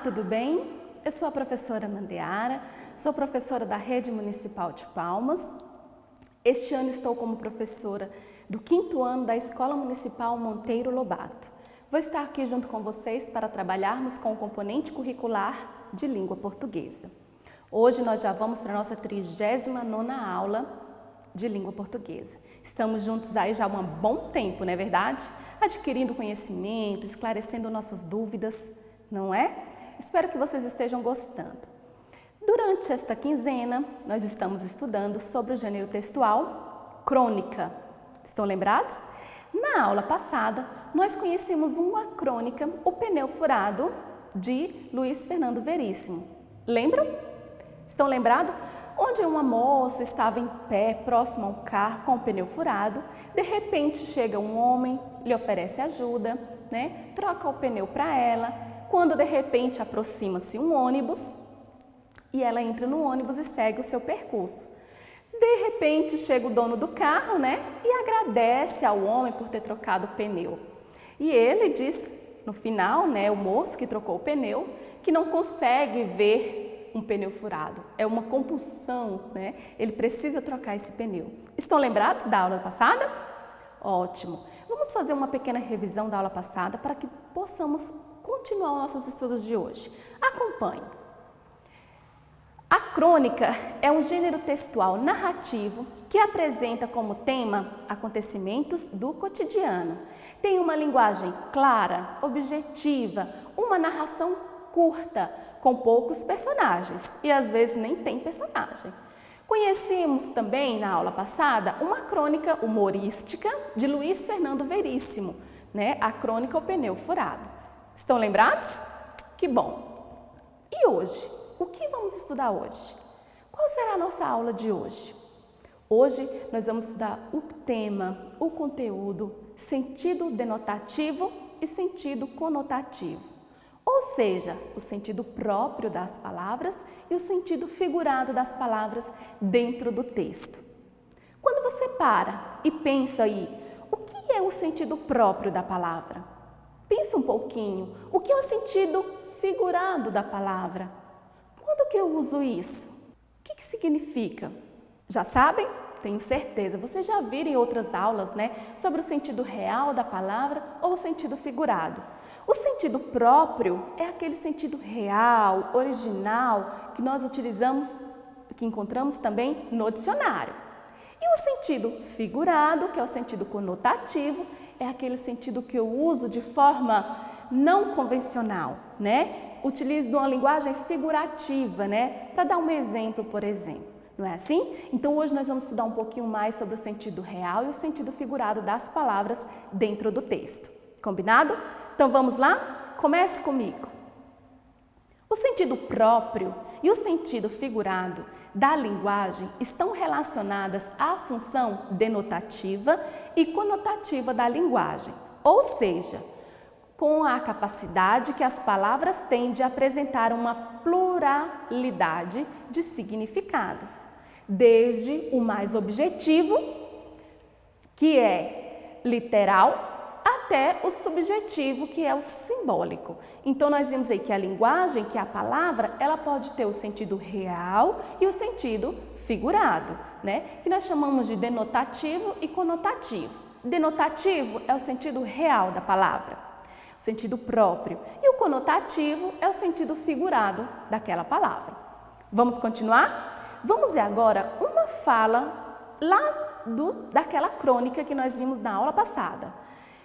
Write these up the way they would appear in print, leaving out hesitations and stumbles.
tudo bem? Eu sou a professora Mandeara, sou professora da Rede Municipal de Palmas. Este ano estou como professora do 5º ano da Escola Municipal Monteiro Lobato. Vou estar aqui junto com vocês para trabalharmos com o componente curricular de língua portuguesa. Hoje nós já vamos para a nossa 39ª aula de língua portuguesa. Estamos juntos aí já há um bom tempo, não é verdade? Adquirindo conhecimento, esclarecendo nossas dúvidas, não é? Espero que vocês estejam gostando. Durante esta quinzena, nós estamos estudando sobre o gênero textual crônica. Estão lembrados? Na aula passada, nós conhecemos uma crônica, O Pneu Furado, de Luiz Fernando Veríssimo. Lembram? Estão lembrados? Onde uma moça estava em pé, próximo a um carro com o pneu furado, de repente chega um homem, lhe oferece ajuda, né? Troca o pneu para ela, quando de repente aproxima-se um ônibus e ela entra no ônibus e segue o seu percurso. De repente chega o dono do carro, né? E agradece ao homem por ter trocado o pneu. E ele diz, no final, né, o moço que trocou o pneu, que não consegue ver um pneu furado. É uma compulsão, né? Ele precisa trocar esse pneu. Estão lembrados da aula passada? Ótimo! Vamos fazer uma pequena revisão da aula passada para que possamos continuar os nossos estudos de hoje. Acompanhe! A crônica é um gênero textual narrativo que apresenta como tema acontecimentos do cotidiano. Tem uma linguagem clara, objetiva, uma narração curta, com poucos personagens e às vezes nem tem personagem. Conhecemos também na aula passada uma crônica humorística de Luiz Fernando Veríssimo, né? A crônica O Pneu Furado. Estão lembrados? Que bom! E hoje? O que vamos estudar hoje? Qual será a nossa aula de hoje? Hoje nós vamos estudar o tema, o conteúdo, sentido denotativo e sentido conotativo. Ou seja, o sentido próprio das palavras e o sentido figurado das palavras dentro do texto. Quando você para e pensa aí, o que é o sentido próprio da palavra? Pensa um pouquinho, o que é o sentido figurado da palavra? Quando que eu uso isso? O que significa? Já sabem? Tenho certeza, vocês já viram em outras aulas, né, sobre o sentido real da palavra ou o sentido figurado. O sentido próprio é aquele sentido real, original, que nós utilizamos, que encontramos também no dicionário. E o sentido figurado, que é o sentido conotativo, é aquele sentido que eu uso de forma não convencional, né? Utilizo uma linguagem figurativa, né, para dar um exemplo, por exemplo. Não é assim? Então hoje nós vamos estudar um pouquinho mais sobre o sentido real e o sentido figurado das palavras dentro do texto. Combinado? Então vamos lá? Comece comigo. O sentido próprio e o sentido figurado da linguagem estão relacionadas à função denotativa e conotativa da linguagem, ou seja, com a capacidade que as palavras têm de apresentar uma pluralidade de significados, desde o mais objetivo, que é literal, até o subjetivo, que é o simbólico. Então, nós vimos aí que a linguagem, que a palavra, ela pode ter o sentido real e o sentido figurado, né? Que nós chamamos de denotativo e conotativo. Denotativo é o sentido real da palavra, o sentido próprio, e o conotativo é o sentido figurado daquela palavra. Vamos continuar? Vamos ver agora uma fala lá daquela crônica que nós vimos na aula passada,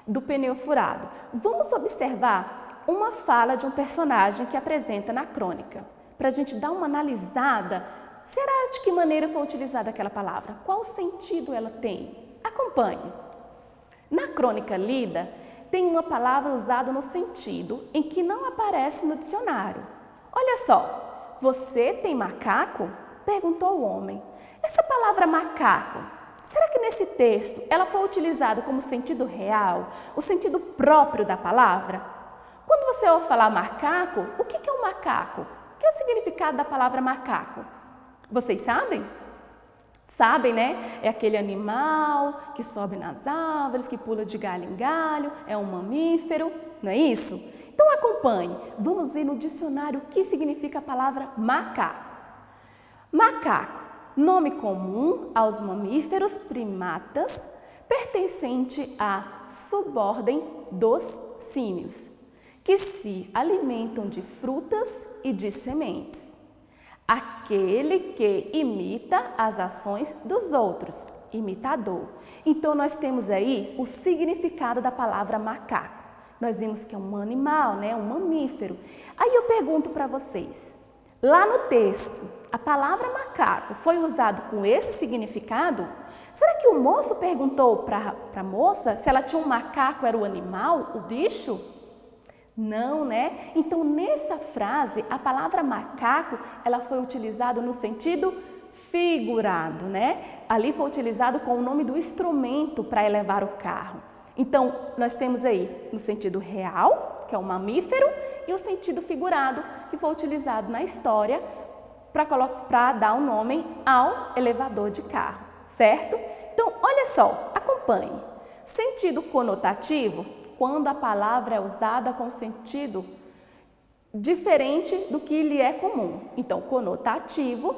do pneu furado. Vamos observar uma fala de um personagem que apresenta na crônica, para a gente dar uma analisada. Será de que maneira foi utilizada aquela palavra? Qual sentido ela tem? Acompanhe. Na crônica lida, tem uma palavra usada no sentido em que não aparece no dicionário. Olha só, você tem macaco? Perguntou o homem. Essa palavra macaco, será que nesse texto ela foi utilizada como sentido real, o sentido próprio da palavra? Quando você ouve falar macaco, o que é um macaco? O que é o significado da palavra macaco? Vocês sabem? Sabem, né? É aquele animal que sobe nas árvores, que pula de galho em galho, é um mamífero, não é isso? Então acompanhe, vamos ver no dicionário o que significa a palavra macaco. Macaco, nome comum aos mamíferos primatas, pertencente à subordem dos símios, que se alimentam de frutas e de sementes. Aquele que imita as ações dos outros, imitador. Então, nós temos aí o significado da palavra macaco. Nós vimos que é um animal, né? Um mamífero. Aí eu pergunto para vocês, lá no texto, a palavra macaco foi usada com esse significado? Será que o moço perguntou para a moça se ela tinha um macaco, era o animal, o bicho? Não, né? Então, nessa frase, a palavra macaco, ela foi utilizada no sentido figurado, né? Ali foi utilizado com o nome do instrumento para elevar o carro. Então, nós temos aí no sentido real, que é o mamífero, e o sentido figurado, que foi utilizado na história para dar um nome ao elevador de carro, certo? Então, olha só, acompanhe. Sentido conotativo, quando a palavra é usada com sentido diferente do que lhe é comum. Então, conotativo,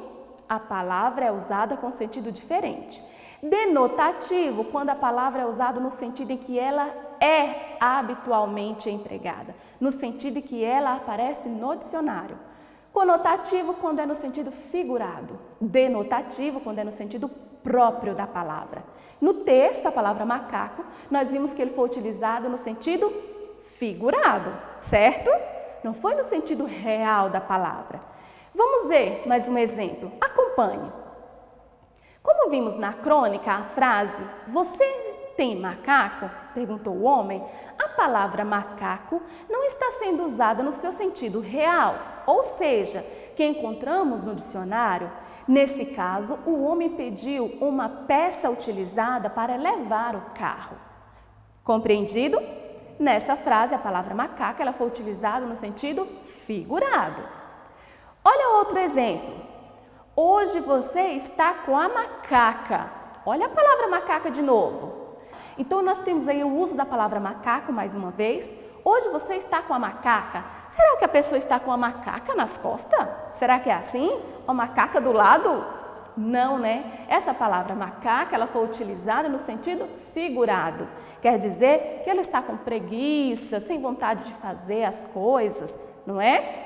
a palavra é usada com sentido diferente. Denotativo, quando a palavra é usada no sentido em que ela é habitualmente empregada, no sentido em que ela aparece no dicionário. Conotativo, quando é no sentido figurado. Denotativo, quando é no sentido próprio da palavra. No texto, a palavra macaco, nós vimos que ele foi utilizado no sentido figurado, certo? Não foi no sentido real da palavra. Vamos ver mais um exemplo. Acompanhe. Como vimos na crônica, a frase "Você tem macaco?", perguntou o homem, a palavra macaco não está sendo usada no seu sentido real, ou seja, que encontramos no dicionário. Nesse caso, o homem pediu uma peça utilizada para levar o carro. Compreendido? Nessa frase, a palavra macaco ela foi utilizada no sentido figurado. Olha outro exemplo. Hoje você está com a macaca. Olha a palavra macaca de novo. Então, nós temos aí o uso da palavra macaco mais uma vez. Hoje você está com a macaca. Será que a pessoa está com a macaca nas costas? Será que é assim? A macaca do lado? Não, né? Essa palavra macaca, ela foi utilizada no sentido figurado. Quer dizer que ela está com preguiça, sem vontade de fazer as coisas, não é?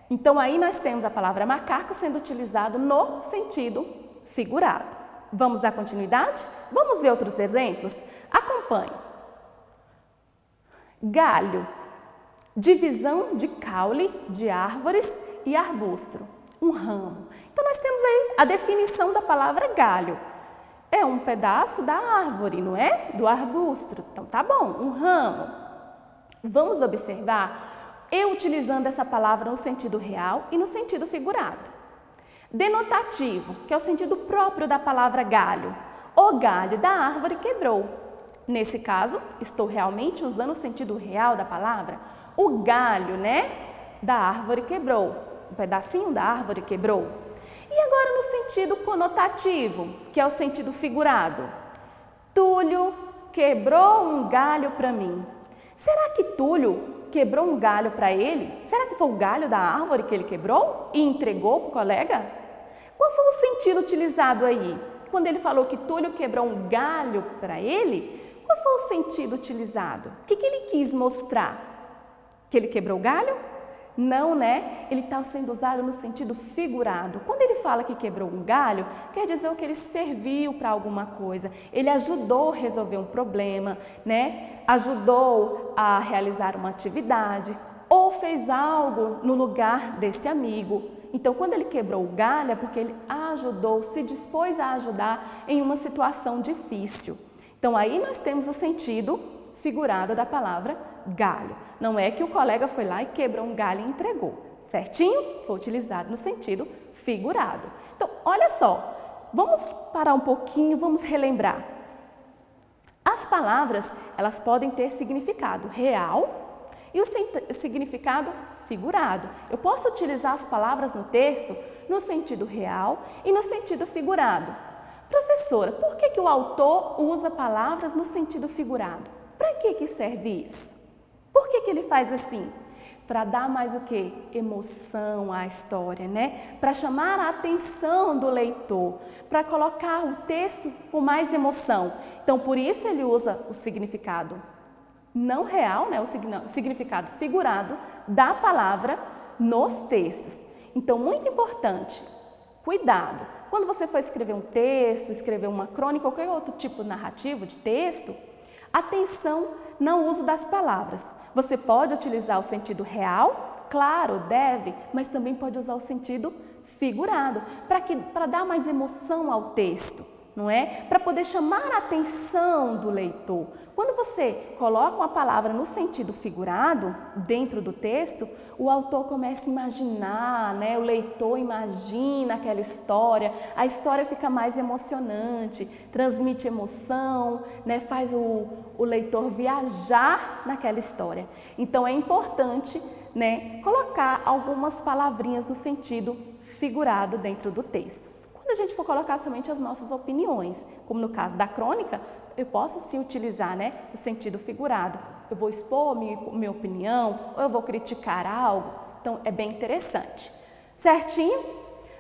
Então, aí nós temos a palavra macaco sendo utilizado no sentido figurado. Vamos dar continuidade? Vamos ver outros exemplos? Acompanhe. Galho, divisão de caule de árvores e arbusto, um ramo. Então, nós temos aí a definição da palavra galho. É um pedaço da árvore, não é? Do arbusto. Então, tá bom, um ramo. Vamos observar eu utilizando essa palavra no sentido real e no sentido figurado. Denotativo, que é o sentido próprio da palavra galho. O galho da árvore quebrou. Nesse caso, estou realmente usando o sentido real da palavra. O galho, né, da árvore quebrou. Um pedacinho da árvore quebrou. E agora no sentido conotativo, que é o sentido figurado. Túlio quebrou um galho para mim. Será que Túlio quebrou um galho para ele? Será que foi o galho da árvore que ele quebrou e entregou para o colega? Qual foi o sentido utilizado aí? Quando ele falou que Túlio quebrou um galho para ele, qual foi o sentido utilizado? O que ele quis mostrar? Que ele quebrou o galho? Não, né? Ele está sendo usado no sentido figurado. Quando ele fala que quebrou um galho, quer dizer que ele serviu para alguma coisa. Ele ajudou a resolver um problema, né? Ajudou a realizar uma atividade ou fez algo no lugar desse amigo. Então, quando ele quebrou o galho, é porque ele ajudou, se dispôs a ajudar em uma situação difícil. Então, aí nós temos o sentido figurado da palavra galho. Não é que o colega foi lá e quebrou um galho e entregou, certinho? Foi utilizado no sentido figurado. Então, olha só, vamos parar um pouquinho, vamos relembrar. As palavras, elas podem ter significado real e o significado figurado. Eu posso utilizar as palavras no texto no sentido real e no sentido figurado. Professora, por que o autor usa palavras no sentido figurado? Para que serve isso? Por que ele faz assim? Para dar mais o quê? Emoção à história, né? Para chamar a atenção do leitor, para colocar o texto com mais emoção. Então, por isso ele usa o significado não real, né? O significado figurado da palavra nos textos. Então, muito importante, cuidado. Quando você for escrever um texto, escrever uma crônica, qualquer outro tipo narrativo de texto, atenção no uso das palavras. Você pode utilizar o sentido real, claro, deve, mas também pode usar o sentido figurado, para dar mais emoção ao texto, não é? Para poder chamar a atenção do leitor. Quando você coloca uma palavra no sentido figurado, dentro do texto, o autor começa a imaginar, né? O leitor imagina aquela história, a história fica mais emocionante, transmite emoção, né? Faz o leitor viajar naquela história. Então é importante, né, colocar algumas palavrinhas no sentido figurado dentro do texto. Quando a gente for colocar somente as nossas opiniões, como no caso da crônica, eu posso sim utilizar, né, o sentido figurado. Eu vou expor minha opinião ou eu vou criticar algo. Então, é bem interessante. Certinho?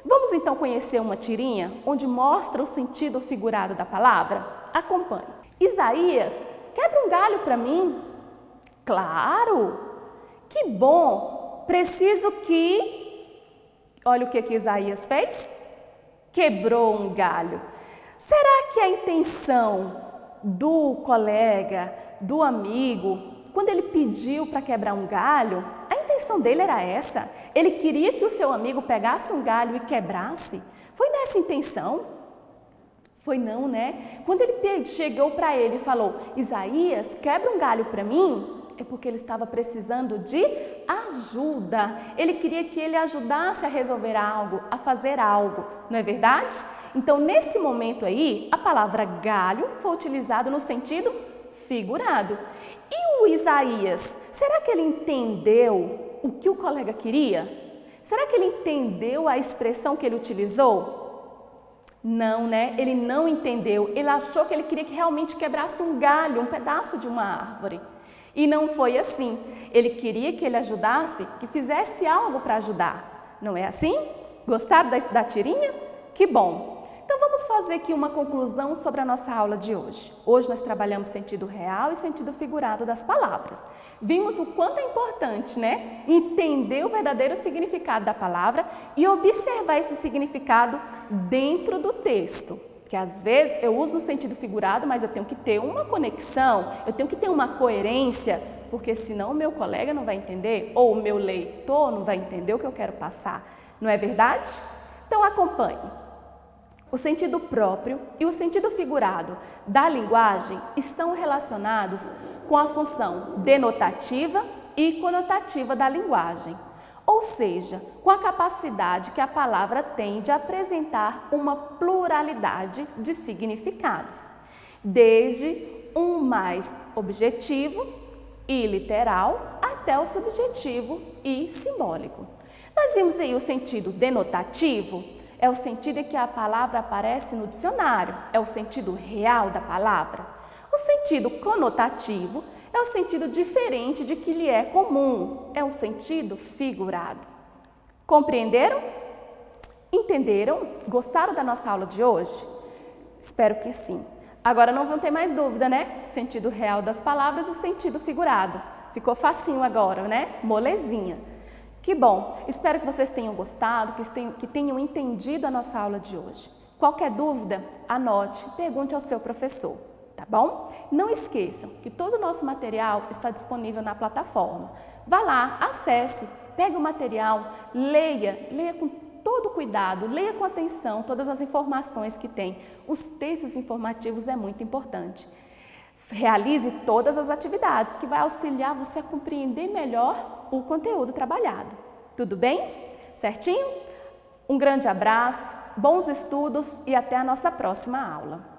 Vamos então conhecer uma tirinha onde mostra o sentido figurado da palavra? Acompanhe. Isaías, quebra um galho para mim. Claro! Que bom! Preciso que... Olha o que Isaías fez. Quebrou um galho. Será que a intenção do colega, do amigo, quando ele pediu para quebrar um galho, a intenção dele era essa? Ele queria que o seu amigo pegasse um galho e quebrasse? Foi nessa intenção? Foi não, né? Quando ele chegou para ele e falou, Isaías, quebra um galho para mim, é porque ele estava precisando de ajuda. Ele queria que ele ajudasse a resolver algo, a fazer algo, não é verdade? Então, nesse momento aí, a palavra galho foi utilizada no sentido figurado. E o Isaías, será que ele entendeu o que o colega queria? Será que ele entendeu a expressão que ele utilizou? Não, né? Ele não entendeu. Ele achou que ele queria que realmente quebrasse um galho, um pedaço de uma árvore. E não foi assim. Ele queria que ele ajudasse, que fizesse algo para ajudar. Não é assim? Gostaram da tirinha? Que bom! Então vamos fazer aqui uma conclusão sobre a nossa aula de hoje. Hoje nós trabalhamos sentido real e sentido figurado das palavras. Vimos o quanto é importante, né? Entender o verdadeiro significado da palavra e observar esse significado dentro do texto. Porque às vezes eu uso no sentido figurado, mas eu tenho que ter uma conexão, eu tenho que ter uma coerência, porque senão o meu colega não vai entender, ou o meu leitor não vai entender o que eu quero passar. Não é verdade? Então acompanhe. O sentido próprio e o sentido figurado da linguagem estão relacionados com a função denotativa e conotativa da linguagem. Ou seja, com a capacidade que a palavra tem de apresentar uma pluralidade de significados, desde um mais objetivo e literal até o subjetivo e simbólico. Nós vimos aí o sentido denotativo, é o sentido em que a palavra aparece no dicionário, é o sentido real da palavra. O sentido conotativo é o sentido diferente de que lhe é comum, é um sentido figurado. Compreenderam? Entenderam? Gostaram da nossa aula de hoje? Espero que sim. Agora não vão ter mais dúvida, né? Sentido real das palavras e o sentido figurado. Ficou facinho agora, né? Molezinha. Que bom! Espero que vocês tenham gostado, que tenham entendido a nossa aula de hoje. Qualquer dúvida, anote, pergunte ao seu professor. Tá bom? Não esqueçam que todo o nosso material está disponível na plataforma. Vá lá, acesse, pegue o material, leia com todo cuidado, leia com atenção todas as informações que tem. Os textos informativos é muito importante. Realize todas as atividades que vai auxiliar você a compreender melhor o conteúdo trabalhado. Tudo bem? Certinho? Um grande abraço, bons estudos e até a nossa próxima aula.